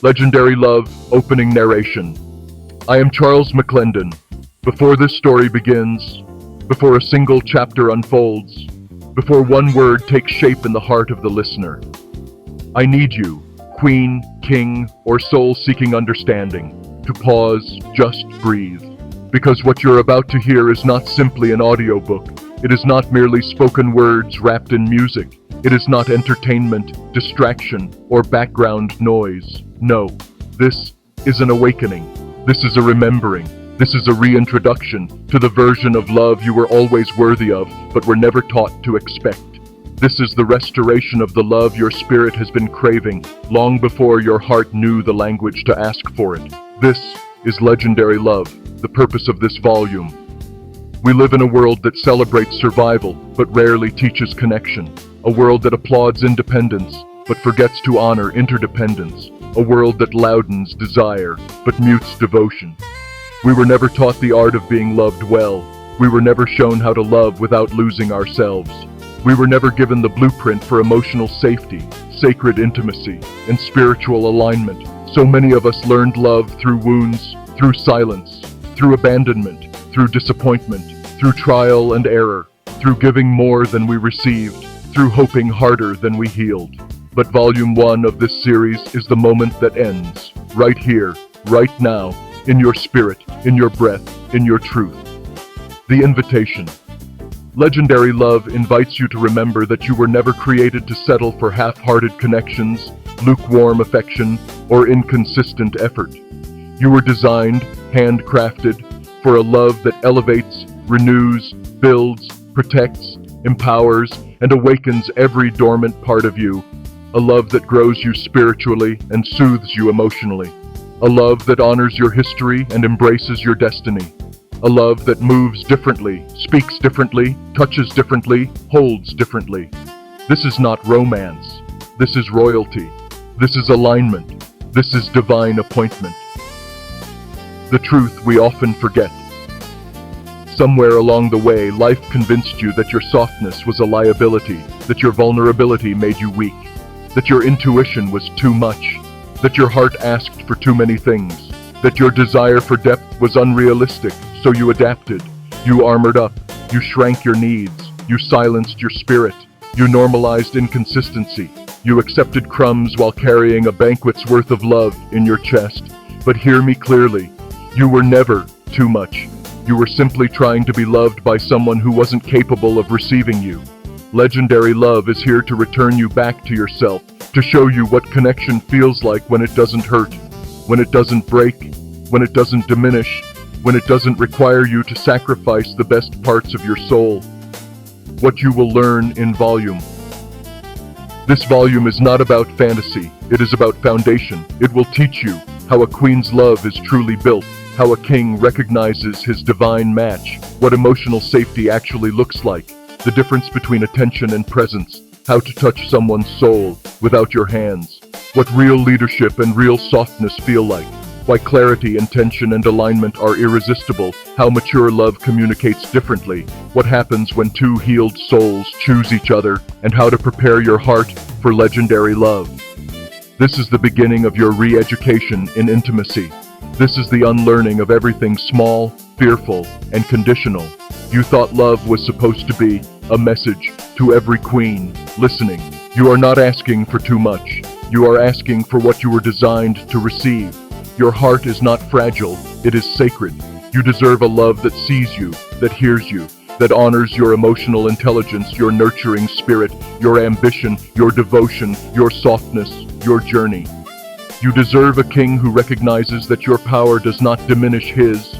Legendary Love, Opening Narration. I am Charles McLendon. Before this story begins, before a single chapter unfolds, before one word takes shape in the heart of the listener, I need you, queen, king, or soul-seeking understanding, to pause, just breathe. Because what you're about to hear is not simply an audiobook. It is not merely spoken words wrapped in music. It is not entertainment, distraction, or background noise. No, this is an awakening. This is a remembering. This is a reintroduction to the version of love you were always worthy of, but were never taught to expect. This is the restoration of the love your spirit has been craving, long before your heart knew the language to ask for it. This is Legendary Love, the purpose of this volume. We live in a world that celebrates survival, but rarely teaches connection. A world that applauds independence, but forgets to honor interdependence. A world that loudens desire, but mutes devotion. We were never taught the art of being loved well. We were never shown how to love without losing ourselves. We were never given the blueprint for emotional safety, sacred intimacy, and spiritual alignment. So many of us learned love through wounds, through silence, through abandonment, through disappointment, through trial and error, through giving more than we received, through hoping harder than we healed. But Volume 1 of this series is the moment that ends, right here, right now, in your spirit, in your breath, in your truth. The invitation. Legendary Love invites you to remember that you were never created to settle for half-hearted connections, lukewarm affection, or inconsistent effort. You were designed, handcrafted, for a love that elevates, renews, builds, protects, empowers, and awakens every dormant part of you. A love that grows you spiritually and soothes you emotionally. A love that honors your history and embraces your destiny. A love that moves differently, speaks differently, touches differently, holds differently. This is not romance. This is royalty. This is alignment. This is divine appointment. The truth we often forget. Somewhere along the way, life convinced you that your softness was a liability, that your vulnerability made you weak, that your intuition was too much, that your heart asked for too many things, that your desire for depth was unrealistic, so you adapted, you armored up, you shrank your needs, you silenced your spirit, you normalized inconsistency, you accepted crumbs while carrying a banquet's worth of love in your chest. But hear me clearly, you were never too much. You were simply trying to be loved by someone who wasn't capable of receiving you. Legendary Love is here to return you back to yourself, to show you what connection feels like when it doesn't hurt, when it doesn't break, when it doesn't diminish, when it doesn't require you to sacrifice the best parts of your soul. What you will learn in volume. This volume is not about fantasy, it is about foundation. It will teach you how a queen's love is truly built, how a king recognizes his divine match, what emotional safety actually looks like, the difference between attention and presence, how to touch someone's soul without your hands, what real leadership and real softness feel like, why clarity, intention, and alignment are irresistible, how mature love communicates differently, what happens when two healed souls choose each other, and how to prepare your heart for legendary love. This is the beginning of your re-education in intimacy. This is the unlearning of everything small, fearful, and conditional. You thought love was supposed to be a message to every queen listening. You are not asking for too much. You are asking for what you were designed to receive. Your heart is not fragile, it is sacred. You deserve a love that sees you, that hears you, that honors your emotional intelligence, your nurturing spirit, your ambition, your devotion, your softness, your journey. You deserve a king who recognizes that your power does not diminish his,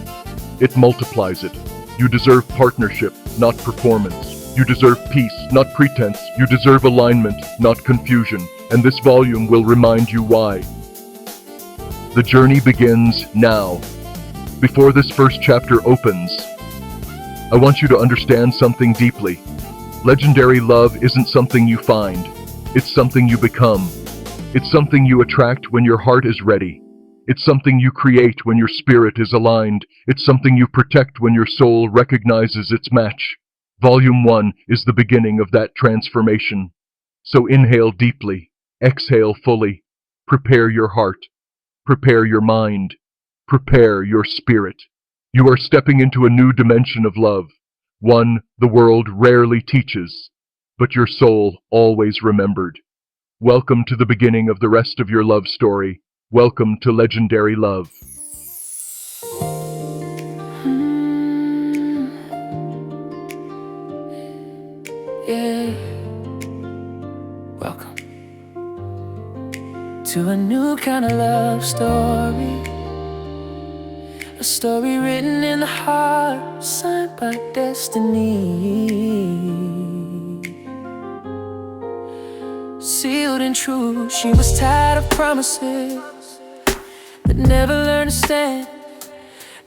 it multiplies it. You deserve partnership, not performance. You deserve peace, not pretense. You deserve alignment, not confusion. And this volume will remind you why. The journey begins now. Before this first chapter opens, I want you to understand something deeply. Legendary love isn't something you find. It's something you become. It's something you attract when your heart is ready. It's something you create when your spirit is aligned. It's something you protect when your soul recognizes its match. Volume 1 is the beginning of that transformation. So inhale deeply, exhale fully, prepare your heart. Prepare your mind. Prepare your spirit. You are stepping into a new dimension of love, one the world rarely teaches, but your soul always remembered. Welcome to the beginning of the rest of your love story. Welcome to Legendary Love. Yeah. Welcome to a new kind of love story. A story written in the heart, signed by destiny. Sealed in truth, she was tired of promises that never learned to stand.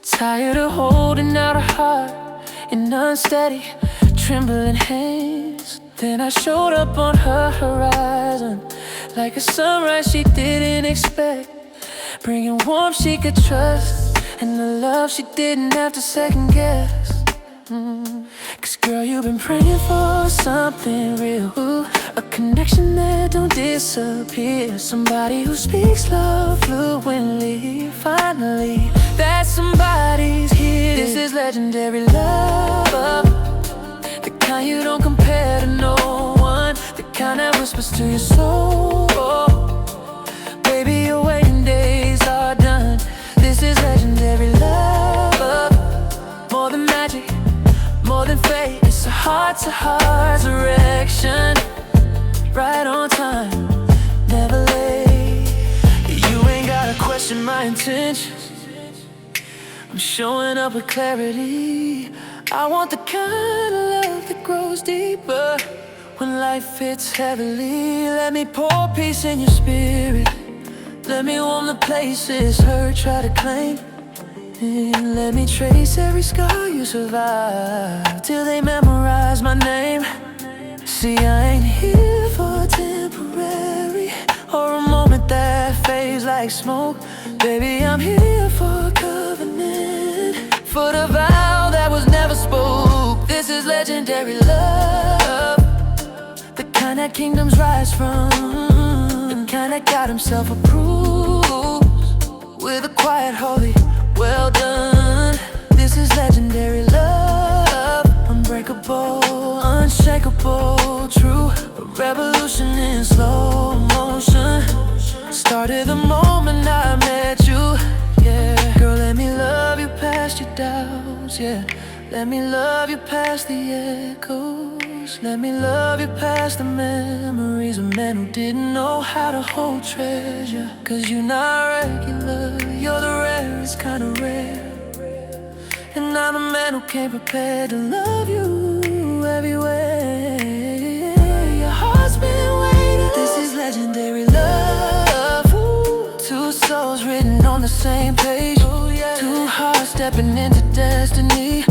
Tired of holding out her heart in unsteady, trembling hands. Then I showed up on her horizon like a sunrise she didn't expect, bringing warmth she could trust and the love she didn't have to second guess. Cause girl, you've been praying for something real, a connection that don't disappear, somebody who speaks love fluently. Finally, that somebody's here. This is legendary love, the kind you don't compare to no one, the kind that whispers to your soul. Baby, your waiting days are done. This is legendary love, more than magic, more than fate. It's a heart-to-heart direction, right on time, never late. You ain't gotta question my intentions, I'm showing up with clarity. I want the kind of love that grows deeper when life hits heavily. Let me pour peace in your spirit, let me warm the places hurt try to claim. And let me trace every scar you survived till they memorize my name. See, I ain't here for temporary or a moment that fades like smoke. Baby, I'm here for a covenant, for the vow that was never spoke. This is legendary love, the kind that kingdoms rise from, the kind that God himself approves, with a quiet holy well done. This is legendary love, unbreakable, unshakable, true, a revolution in slow motion. Started the moment I met you, yeah. Girl, let me love you past your doubts, yeah. Let me love you past the echoes. Let me love you past the memories of men who didn't know how to hold treasure. Cause you're not regular, you're the rarest kind of rare. And I'm a man who came prepared to love you everywhere. Your heart's been waiting. This is legendary love, two souls written on the same page, two hearts stepping into destiny,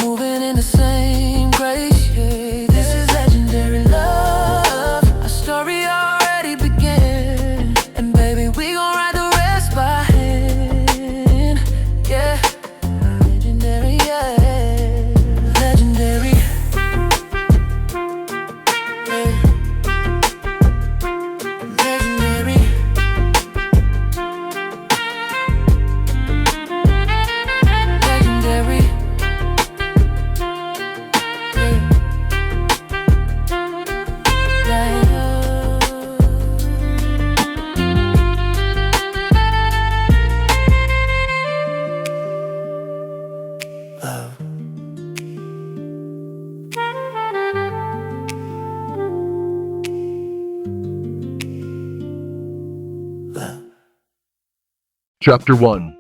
moving in the same grace, yeah. This is legendary love, a story already began, and baby, we gon' ride the rest by hand, yeah. Legendary, yeah. Legendary, yeah. Legendary. Legendary. Love. Love. Chapter 1.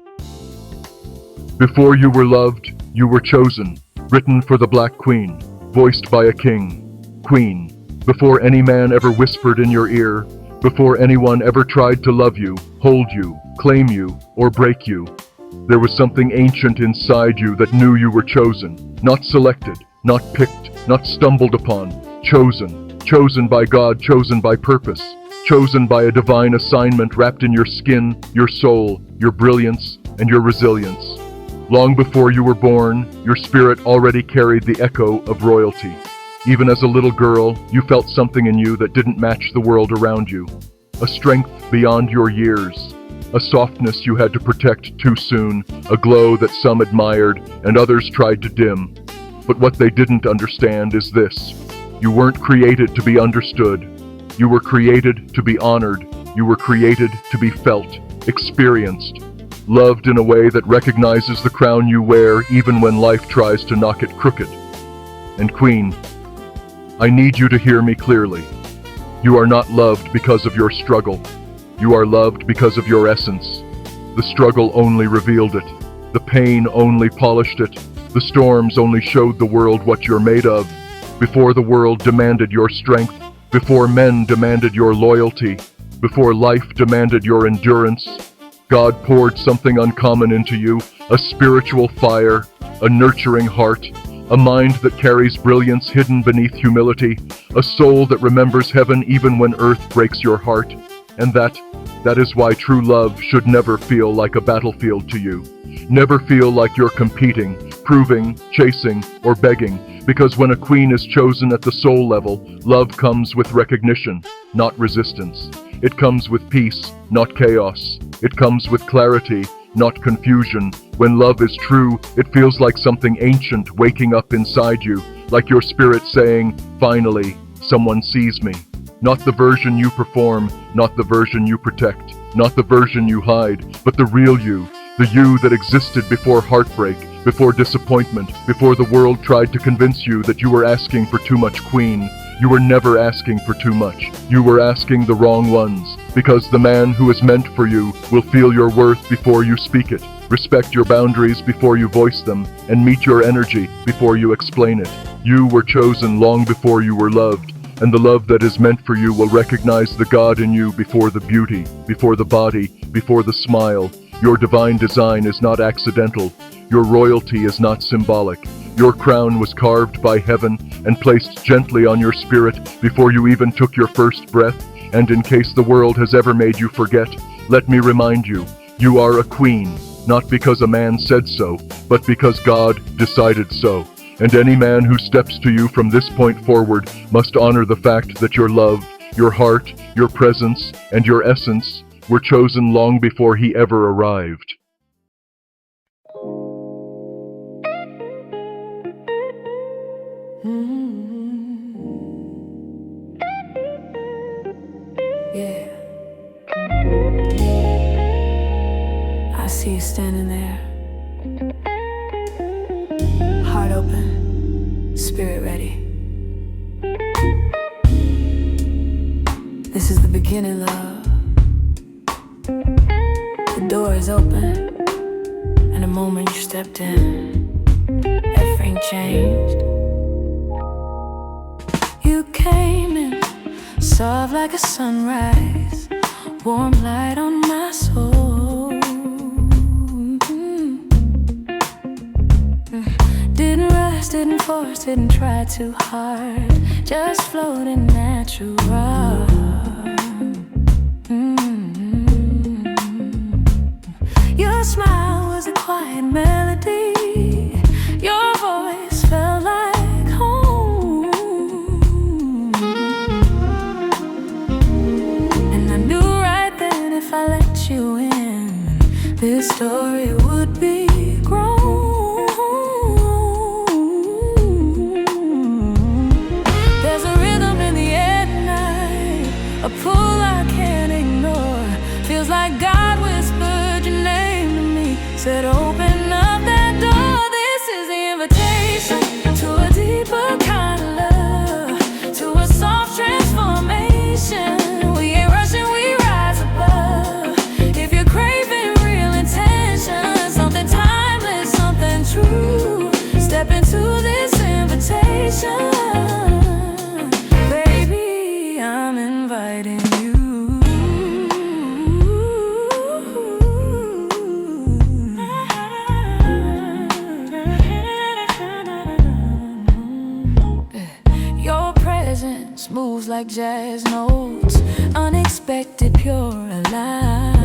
Before you were loved, you were chosen, written for the Black Queen, voiced by a king. Queen, before any man ever whispered in your ear, before anyone ever tried to love you, hold you, claim you, or break you, there was something ancient inside you that knew you were chosen, not selected, not picked, not stumbled upon, chosen by God, chosen by purpose, chosen by a divine assignment wrapped in your skin, your soul, your brilliance, and your resilience. Long before you were born, your spirit already carried the echo of royalty. Even as a little girl, you felt something in you that didn't match the world around you. A strength beyond your years. a softness you had to protect too soon, a glow that some admired and others tried to dim. But what they didn't understand is this: you weren't created to be understood. You were created to be honored. You were created to be felt, experienced, loved in a way that recognizes the crown you wear even when life tries to knock it crooked. And Queen, I need you to hear me clearly. You are not loved because of your struggle. You are loved because of your essence. The struggle only revealed it. The pain only polished it. The storms only showed the world what you're made of. Before the world demanded your strength, before men demanded your loyalty, before life demanded your endurance, God poured something uncommon into you, a spiritual fire, a nurturing heart, a mind that carries brilliance hidden beneath humility, a soul that remembers heaven even when earth breaks your heart. And that is why true love should never feel like a battlefield to you. Never feel like you're competing, proving, chasing, or begging, because when a queen is chosen at the soul level, love comes with recognition, not resistance. It comes with peace, not chaos. It comes with clarity, not confusion. When love is true, it feels like something ancient waking up inside you, like your spirit saying, finally, someone sees me. Not the version you perform, not the version you protect, not the version you hide, but the real you, the you that existed before heartbreak, before disappointment, before the world tried to convince you that you were asking for too much, Queen. You were never asking for too much. You were asking the wrong ones, because the man who is meant for you will feel your worth before you speak it, respect your boundaries before you voice them, and meet your energy before you explain it. You were chosen long before you were loved, and the love that is meant for you will recognize the God in you before the beauty, before the body, before the smile. Your divine design is not accidental. Your royalty is not symbolic. Your crown was carved by heaven and placed gently on your spirit before you even took your first breath. And in case the world has ever made you forget, let me remind you, you are a queen, not because a man said so, but because God decided so. And any man who steps to you from this point forward must honor the fact that your love, your heart, your presence, and your essence were chosen long before he ever arrived. Yeah. I see you standing there. Heart open, spirit ready. This is the beginning, love. The door is open, and the moment you stepped in, everything changed. You came in, soft like a sunrise, warm light on my soul. Didn't rush, didn't force, didn't try too hard, just floating natural. Your smile was a quiet melody. Your voice felt like home. And I knew right then if I let you in, this story would be grown. There's a rhythm in the air tonight, a pull I can't ignore. Feels like God whispered your name to me, said open up that door. This is the invitation to a deeper kind of love, to a soft transformation. We ain't rushing, we rise above. If you're craving real intention, something timeless, something true, step into this invitation. Baby, I'm inviting you. Your presence moves like jazz notes, unexpected, pure, alive.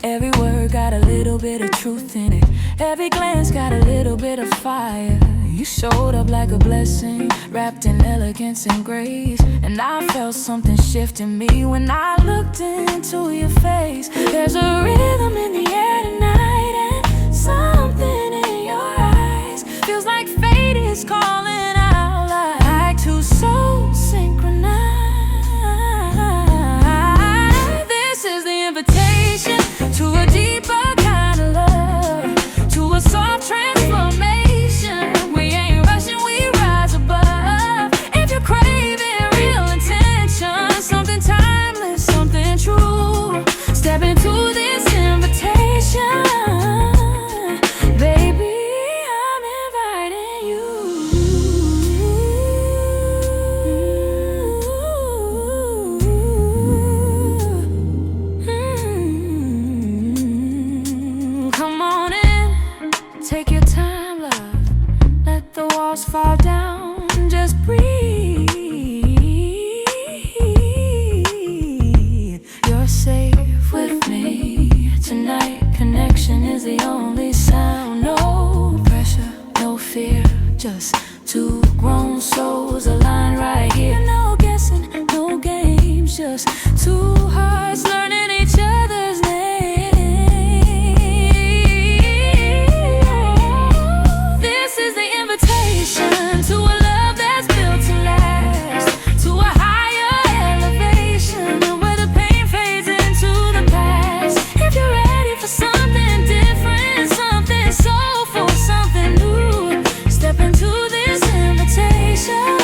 Every word got a little bit of truth in it. Every glance got a little bit of fire. You showed up like a blessing, wrapped in elegance and grace. And I felt something shift in me when I looked into your face. There's a rhythm in the air tonight, and something in your eyes feels like fate is calling out, like two souls synchronized. This is the invitation to a deeper kind of love, to a soft transformation. We ain't rushing, we rise above. If you're craving real intention, something timeless, something true, step into this invitation. Baby, I'm inviting you. Come on in, take your time, love. Let the walls fall down, just breathe. You're safe with me tonight. Connection is the only sound. No pressure, no fear, just two grown souls aligned right here. No guessing, no games, just two hearts learning each other's name. This is the invitation to a love that's built to last, to a higher elevation where the pain fades into the past. If you're ready for something different, something soulful, something new, step into this invitation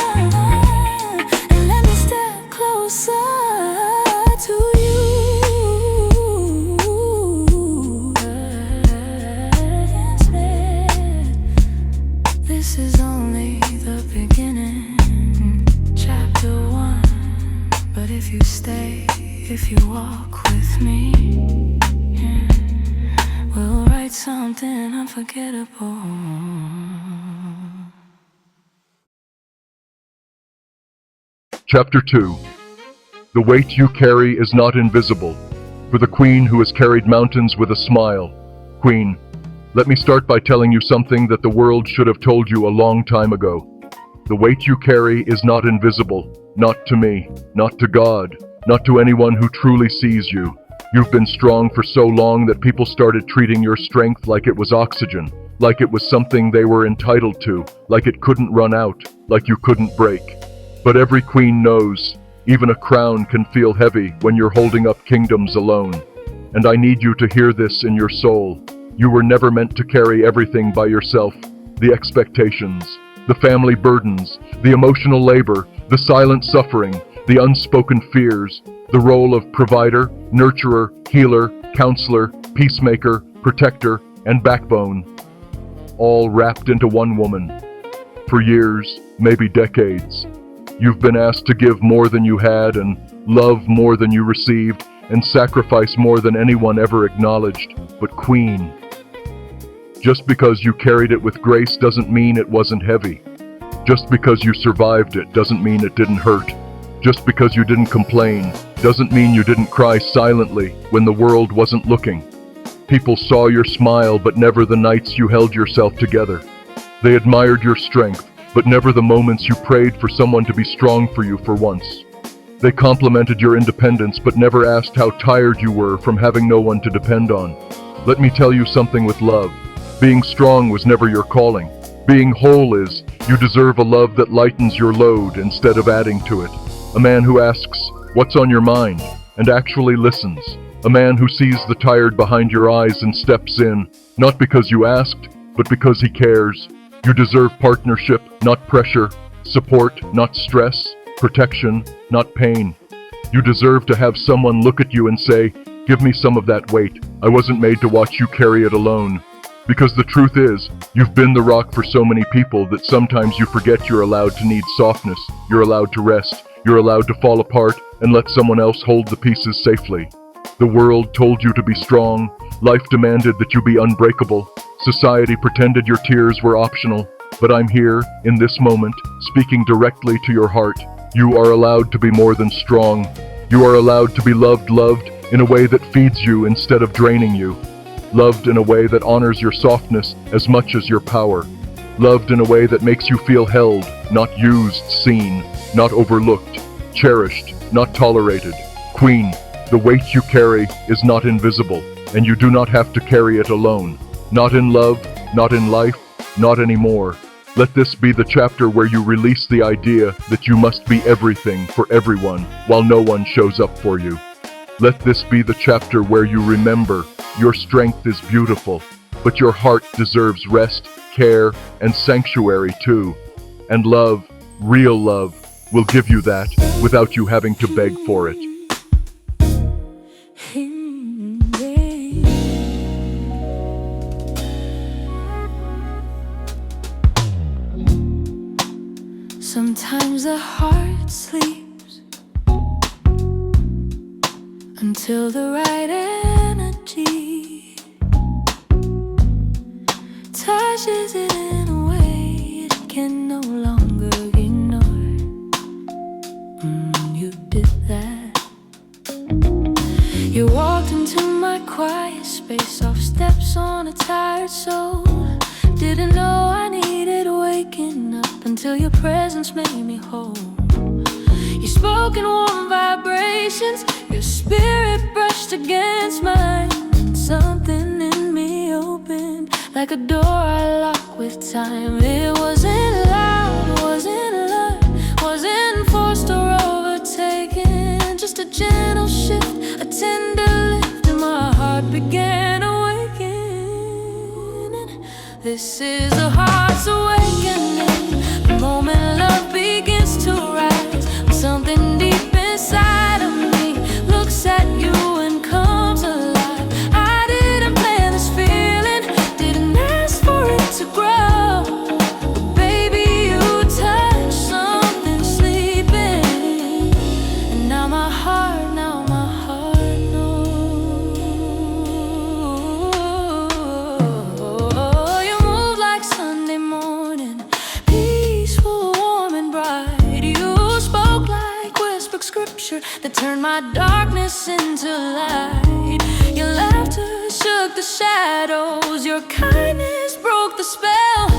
and let me step closer to you. This is only the beginning, chapter 1. But if you stay, if you walk with me, yeah, we'll write something unforgettable. Chapter 2. The weight you carry is not invisible. For the queen who has carried mountains with a smile. Queen, let me start by telling you something that the world should have told you a long time ago. The weight you carry is not invisible. Not to me, not to God, not to anyone who truly sees you. You've been strong for so long that people started treating your strength like it was oxygen, like it was something they were entitled to, like it couldn't run out, like you couldn't break. But every queen knows, even a crown can feel heavy when you're holding up kingdoms alone. And I need you to hear this in your soul. You were never meant to carry everything by yourself. The expectations, the family burdens, the emotional labor, the silent suffering, the unspoken fears, the role of provider, nurturer, healer, counselor, peacemaker, protector, and backbone. All wrapped into one woman. For years, maybe decades, you've been asked to give more than you had and love more than you received and sacrifice more than anyone ever acknowledged. But queen, just because you carried it with grace doesn't mean it wasn't heavy. Just because you survived it doesn't mean it didn't hurt. Just because you didn't complain doesn't mean you didn't cry silently when the world wasn't looking. People saw your smile, but never the nights you held yourself together. They admired your strength, but never the moments you prayed for someone to be strong for you for once. They complimented your independence, but never asked how tired you were from having no one to depend on. Let me tell you something with love. Being strong was never your calling. Being whole is. You deserve a love that lightens your load instead of adding to it. A man who asks, "What's on your mind?" and actually listens. A man who sees the tired behind your eyes and steps in, not because you asked, but because he cares. You deserve partnership, not pressure, support, not stress, protection, not pain. You deserve to have someone look at you and say, "Give me some of that weight. I wasn't made to watch you carry it alone." Because the truth is, you've been the rock for so many people that sometimes you forget you're allowed to need softness, you're allowed to rest, you're allowed to fall apart and let someone else hold the pieces safely. The world told you to be strong, life demanded that you be unbreakable, society pretended your tears were optional, but I'm here, in this moment, speaking directly to your heart. You are allowed to be more than strong. You are allowed to be loved in a way that feeds you instead of draining you. Loved in a way that honors your softness as much as your power. Loved in a way that makes you feel held, not used, seen, not overlooked, cherished, not tolerated. Queen, the weight you carry is not invisible, and you do not have to carry it alone. Not in love, not in life, not anymore. Let this be the chapter where you release the idea that you must be everything for everyone while no one shows up for you. Let this be the chapter where you remember your strength is beautiful, but your heart deserves rest, care, and sanctuary too. And love, real love, will give you that without you having to beg for it. Sometimes the heart sleeps until the right energy touches it in a way it can no longer ignore. You did that. You walked into my quiet space, soft steps on a tired soul. Didn't know I needed waking up until your presence made me whole. You spoke in warm vibrations, your spirit brushed against mine. Something in me opened like a door I locked with time. It wasn't loud, wasn't alert, wasn't forced or overtaken. Just a gentle shift, a tender lift, and my heart began awakening. This is the heart's awakening, the moment love begins to rise. When something deep inside of me looks at you and comes alive. I didn't plan this feeling, didn't ask for it to grow, but baby, you touched something sleeping. And now my heart knows. You move like Sunday morning, peaceful, warm and bright. You spoke like whispered scripture that turned my darkness into light. Your laughter shook the shadows, your kindness broke the spell,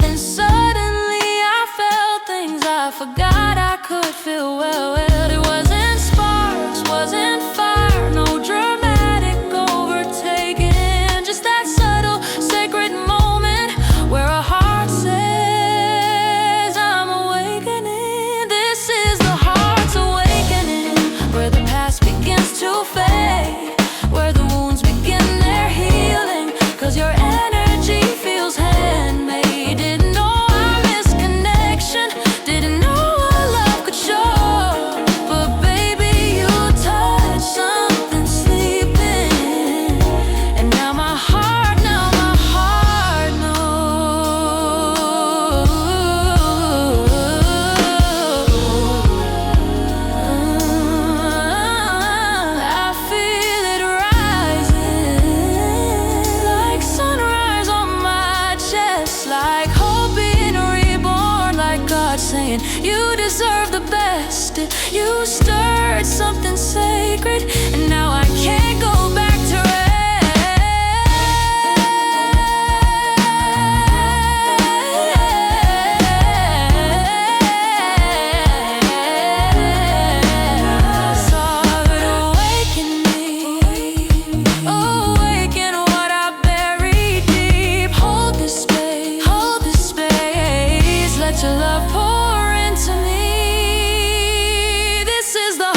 and suddenly I felt things I forgot I could feel well. It wasn't sparks, wasn't fire, no dramatic overtaking, just that subtle, sacred moment where a heart says, I'm awakening. This is the heart's awakening, where the past begins to fade, where the wounds begin their healing, 'cause your energy feels handmade. Didn't know I missed connection, didn't know what love could show, but baby, you touched something sleeping. And now my heart knows. I feel it rising, like sunrise on my chest, like hope being reborn, like God saying, you deserve the best. You stirred something sacred, and now I can't go back to awaken what I buried deep. Hold this space, let your love pour into me. This is the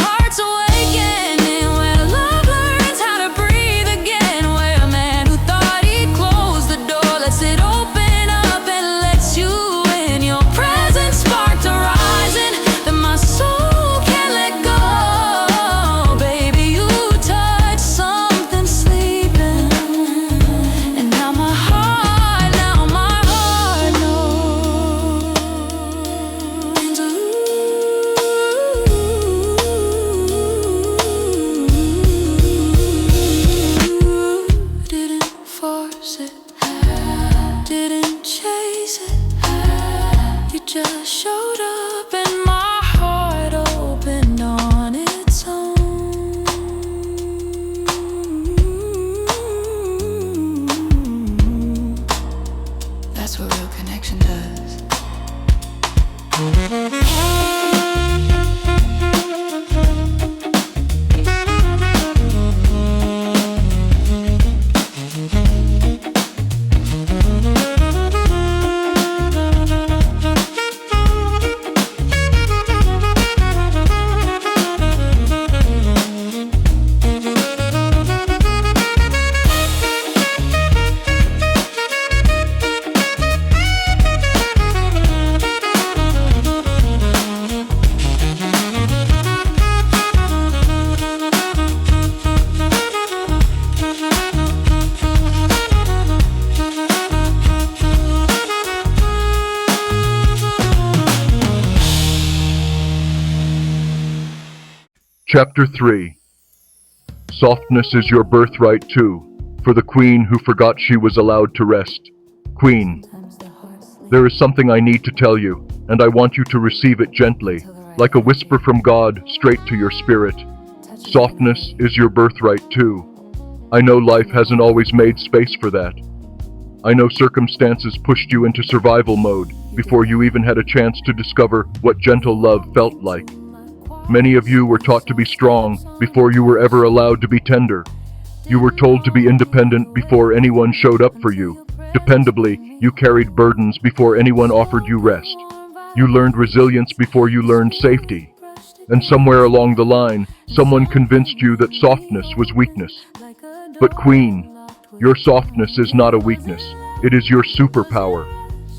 Chapter 3. Softness is your birthright too, for the queen who forgot she was allowed to rest. Queen, there is something I need to tell you, and I want you to receive it gently, like a whisper from God straight to your spirit. Softness is your birthright too. I know life hasn't always made space for that. I know circumstances pushed you into survival mode before you even had a chance to discover what gentle love felt like. Many of you were taught to be strong before you were ever allowed to be tender. You were told to be independent before anyone showed up for you. Dependably, you carried burdens before anyone offered you rest. You learned resilience before you learned safety. And somewhere along the line, someone convinced you that softness was weakness. But Queen, your softness is not a weakness. It is your superpower.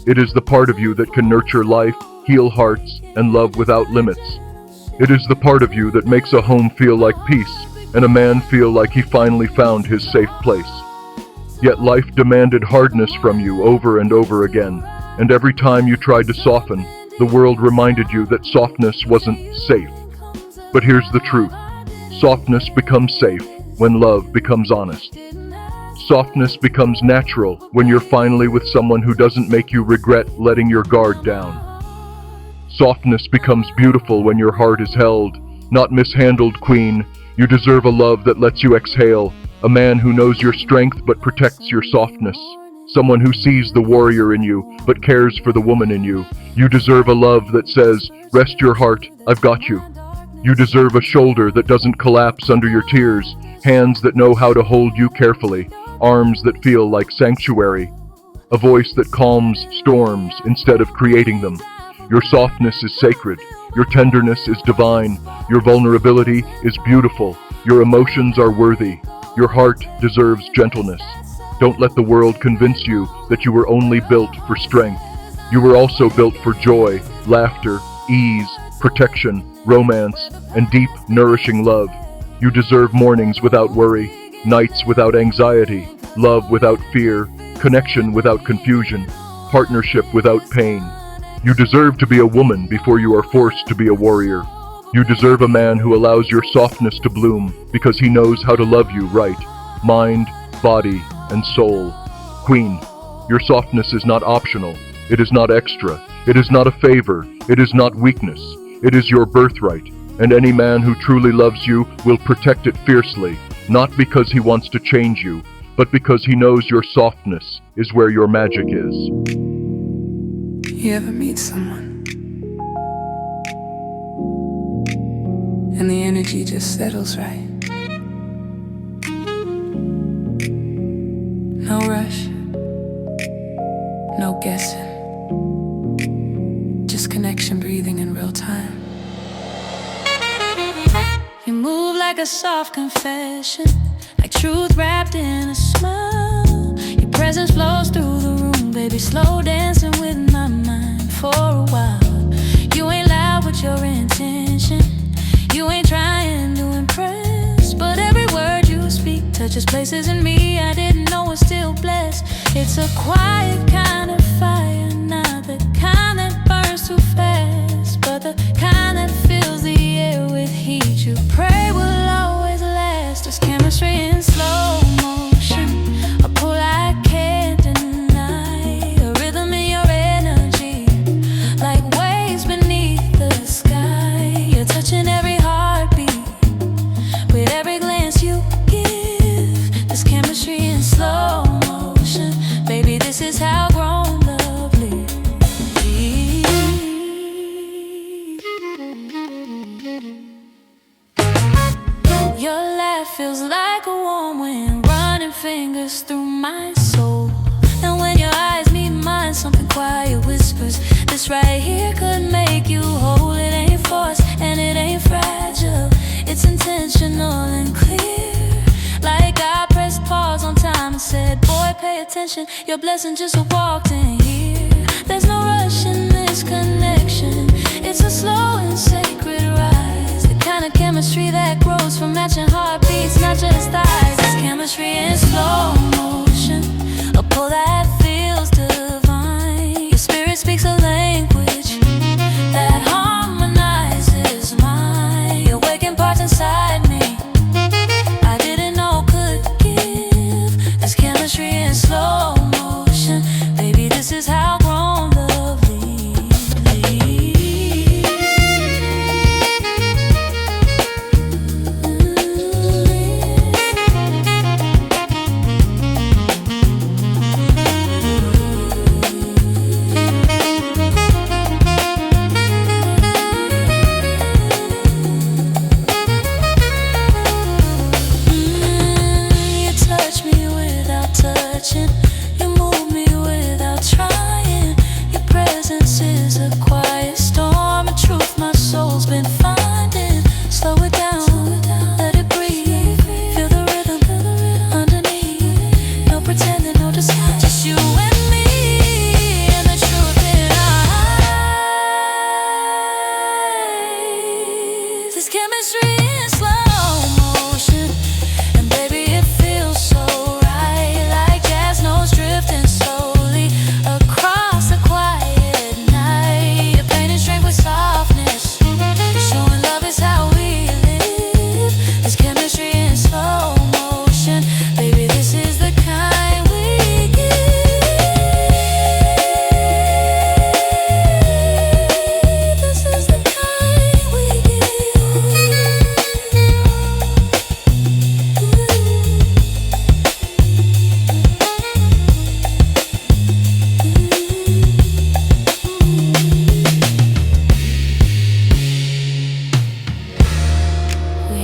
It is the part of you that can nurture life, heal hearts, and love without limits. It is the part of you that makes a home feel like peace, and a man feel like he finally found his safe place. Yet life demanded hardness from you over and over again, and every time you tried to soften, the world reminded you that softness wasn't safe. But here's the truth. Softness becomes safe when love becomes honest. Softness becomes natural when you're finally with someone who doesn't make you regret letting your guard down. Softness becomes beautiful when your heart is held, not mishandled, Queen. You deserve a love that lets you exhale, a man who knows your strength but protects your softness, someone who sees the warrior in you but cares for the woman in you. You deserve a love that says, rest your heart, I've got you. You deserve a shoulder that doesn't collapse under your tears, hands that know how to hold you carefully, arms that feel like sanctuary, a voice that calms storms instead of creating them. Your softness is sacred. Your tenderness is divine. Your vulnerability is beautiful. Your emotions are worthy. Your heart deserves gentleness. Don't let the world convince you that you were only built for strength. You were also built for joy, laughter, ease, protection, romance, and deep, nourishing love. You deserve mornings without worry, nights without anxiety, love without fear, connection without confusion, partnership without pain. You deserve to be a woman before you are forced to be a warrior. You deserve a man who allows your softness to bloom because he knows how to love you right, mind, body, and soul. Queen, your softness is not optional. It is not extra. It is not a favor. It is not weakness. It is your birthright, and any man who truly loves you will protect it fiercely, not because he wants to change you, but because he knows your softness is where your magic is. You ever meet someone and the energy just settles right? No rush, no guessing, just connection breathing in real time. You move like a soft confession, like truth wrapped in a smile. Your presence flows through the room, baby, slow dancing with my mind for a while. You ain't loud with your intention, you ain't trying to impress, but every word you speak touches places in me I didn't know was still blessed. It's a quiet kind of fire, not the kind that burns too fast, but the kind that fills the air with heat. You pray will always last. There's chemistry in slow motion, a pull I can't deny, a rhythm in your energy, like waves beneath the sky. You're touching every heartbeat with every glance you give. There's chemistry in slow motion, baby, this is how grown love lives. Your laugh feels like a warm wind running fingers through my soul, and when your eyes meet mine, something quiet whispers, this right here could make you whole. It ain't forced and it ain't fragile, it's intentional and clear, like I pressed pause on time and said, boy, pay attention, your blessing just walked in here. There's no rush in this connection, it's a slow and sacred rise, the kind of chemistry that grows from matching heartbeats, not just thighs. There's chemistry in slow motion, a pull that feels divine. Your spirit speaks a language that harmonizes mine. Your waking parts inside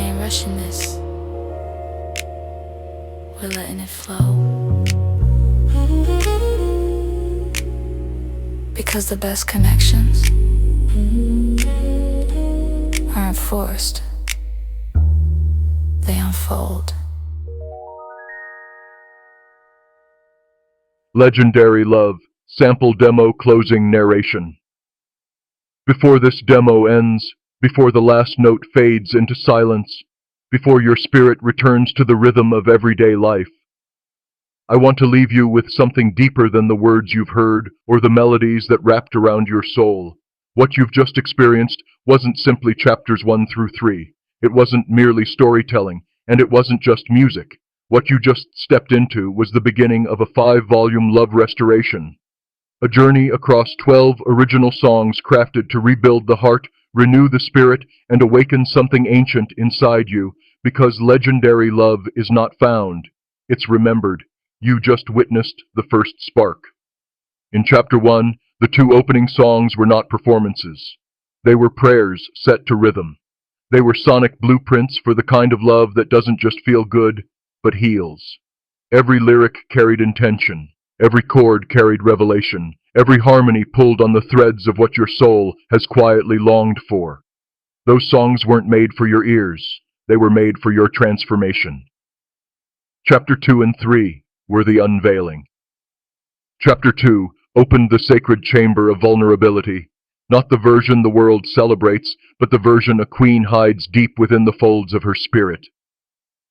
ain't rushing this. We're letting it flow. Because the best connections aren't forced, they unfold. Legendary Love, sample demo closing narration. Before this demo ends, before the last note fades into silence, before your spirit returns to the rhythm of everyday life, I want to leave you with something deeper than the words you've heard or the melodies that wrapped around your soul. What you've just experienced wasn't simply chapters 1 through 3. It wasn't merely storytelling, and it wasn't just music. What you just stepped into was the beginning of a 5-volume love restoration. A journey across 12 original songs crafted to rebuild the heart, renew the spirit, and awaken something ancient inside you, because legendary love is not found, it's remembered. You just witnessed the first spark. In Chapter 1, the 2 opening songs were not performances. They were prayers set to rhythm. They were sonic blueprints for the kind of love that doesn't just feel good, but heals. Every lyric carried intention. Every chord carried revelation. Every harmony pulled on the threads of what your soul has quietly longed for. Those songs weren't made for your ears. They were made for your transformation. Chapter 2 and 3 were the unveiling. Chapter 2 opened the sacred chamber of vulnerability, not the version the world celebrates, but the version a queen hides deep within the folds of her spirit.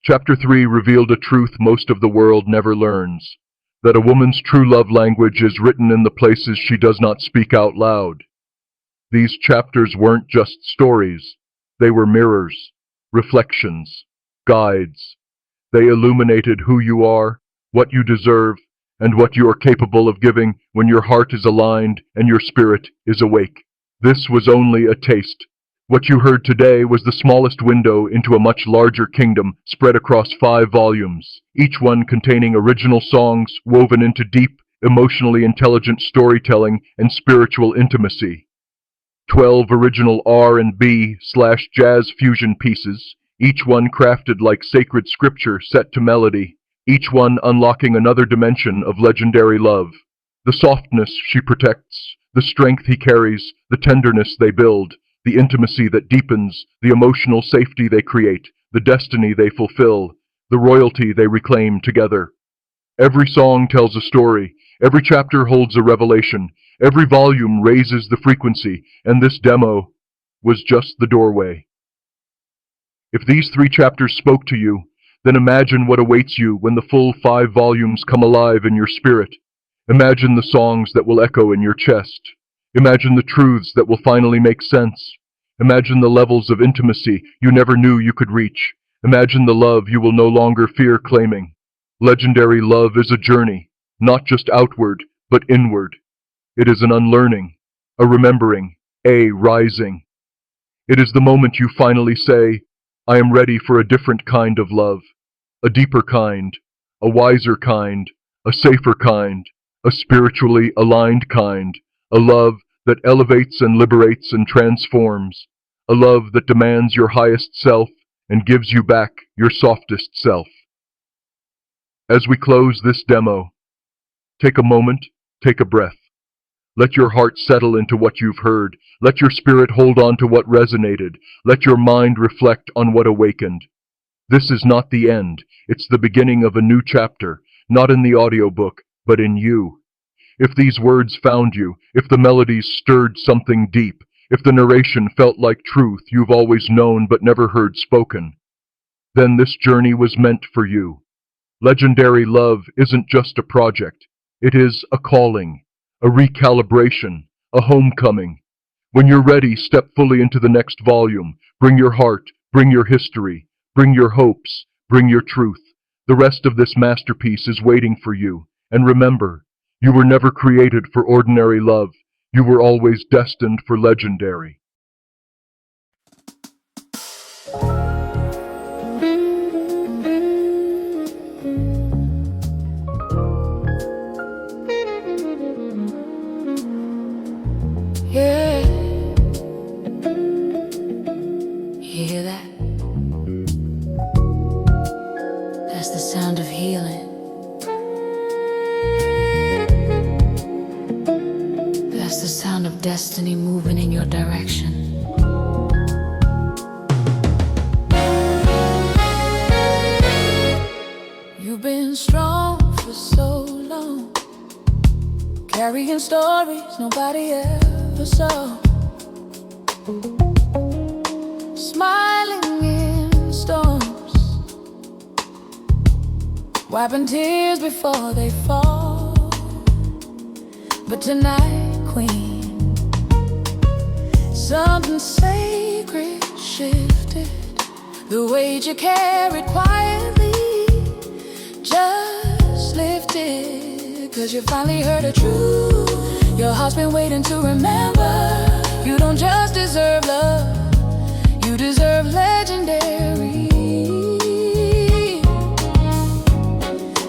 Chapter 3 revealed a truth most of the world never learns, that a woman's true love language is written in the places she does not speak out loud. These chapters weren't just stories. They were mirrors, reflections, guides. They illuminated who you are, what you deserve, and what you are capable of giving when your heart is aligned and your spirit is awake. This was only a taste. What you heard today was the smallest window into a much larger kingdom spread across 5 volumes, each one containing original songs woven into deep, emotionally intelligent storytelling and spiritual intimacy. 12 original R&B/jazz fusion pieces, each one crafted like sacred scripture set to melody, each one unlocking another dimension of legendary love. The softness she protects, the strength he carries, the tenderness they build, the intimacy that deepens, the emotional safety they create, the destiny they fulfill, the royalty they reclaim together. Every song tells a story, every chapter holds a revelation, every volume raises the frequency, and this demo was just the doorway. If these 3 chapters spoke to you, then imagine what awaits you when the full 5 volumes come alive in your spirit. Imagine the songs that will echo in your chest. Imagine the truths that will finally make sense. Imagine the levels of intimacy you never knew you could reach. Imagine the love you will no longer fear claiming. Legendary love is a journey, not just outward, but inward. It is an unlearning, a remembering, a rising. It is the moment you finally say, I am ready for a different kind of love, a deeper kind, a wiser kind, a safer kind, a spiritually aligned kind, a love that elevates and liberates and transforms, a love that demands your highest self and gives you back your softest self. As we close this demo, take a moment, take a breath. Let your heart settle into what you've heard. Let your spirit hold on to what resonated. Let your mind reflect on what awakened. This is not the end. It's the beginning of a new chapter, not in the audiobook, but in you. If these words found you, if the melodies stirred something deep, if the narration felt like truth you've always known but never heard spoken, then this journey was meant for you. Legendary love isn't just a project. It is a calling, a recalibration, a homecoming. When you're ready, step fully into the next volume. Bring your heart, bring your history, bring your hopes, bring your truth. The rest of this masterpiece is waiting for you. And remember, you were never created for ordinary love. You were always destined for legendary. Yeah. You hear that? sound of healing. That's the sound of destiny moving in your direction. You've been strong for so long, carrying stories nobody ever saw, smiling in storms, wiping tears before they fall. But tonight, Queen, something sacred shifted. The weight you carried quietly just lifted, 'cause you finally heard the truth. Your heart's been waiting to remember. You don't just deserve love, you deserve legendary.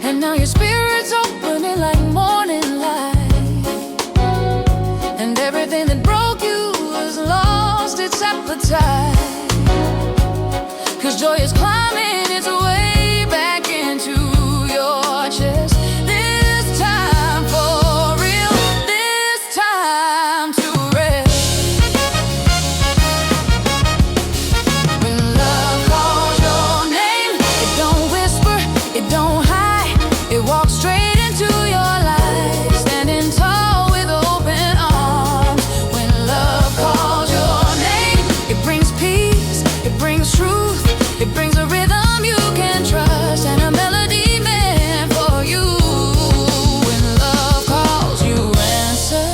And now your spirit's opening like morning light, and everything that broke you has lost its appetite. 'Cause joy is climbing its way back into your chest. This time for real, this time to rest. When love calls your name, it don't whisper, it don't hide, it walks straight into your life, standing tall with open arms. When love calls your name, it brings peace, it brings truth, it brings a rhythm you can trust, and a melody meant for you. When love calls, you answer.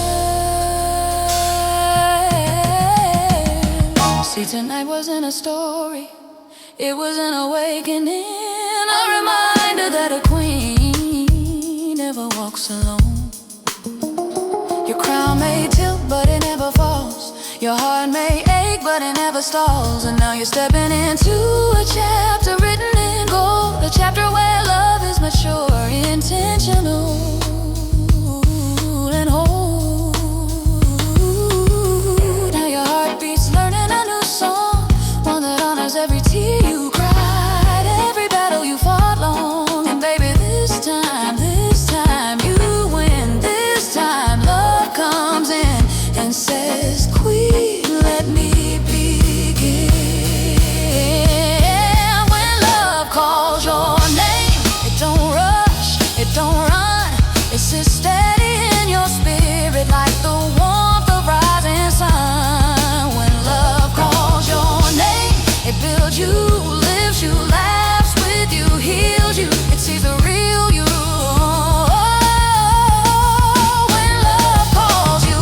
See, tonight wasn't a story, it was an awakening, a reminder that a queen never walks alone. Your crown may tilt, but it never falls. Your heart may ache, but it never stalls. And now you're stepping into a chapter written in gold, a chapter where love is mature, intentional, and whole. Now your heart beats learning a new song, one that honors every tear you cried, every battle you fought long. And baby, this time you win. This time love comes in and says, Queen, let me begin. When love calls your name, it don't rush, it don't run, it sits steady in your spirit like the warmth of rising sun. When love calls your name, it builds you, lifts you, laughs with you, heals you, it sees the real you. When love calls you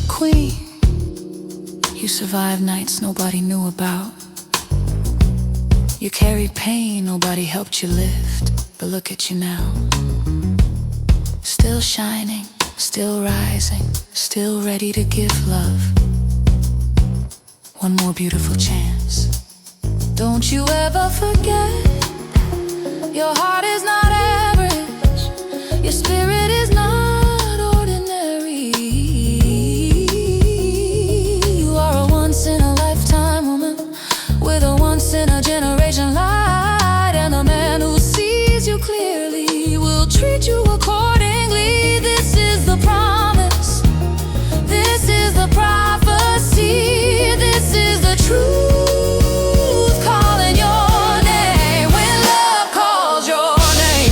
Queen, you survived nights nobody knew about. You carried pain nobody helped you lift. But look at you now, still shining, still rising, still ready to give love one more beautiful chance. Don't you ever forget, your heart is not average, your spirit is not ordinary. You are a once-in-a-lifetime woman with a once-in-a-generation light, and the man who sees you clearly will treat you accordingly. This is the promise, this is the prophecy, this is the truth calling your name. When love calls your name.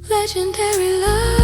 Legendary love.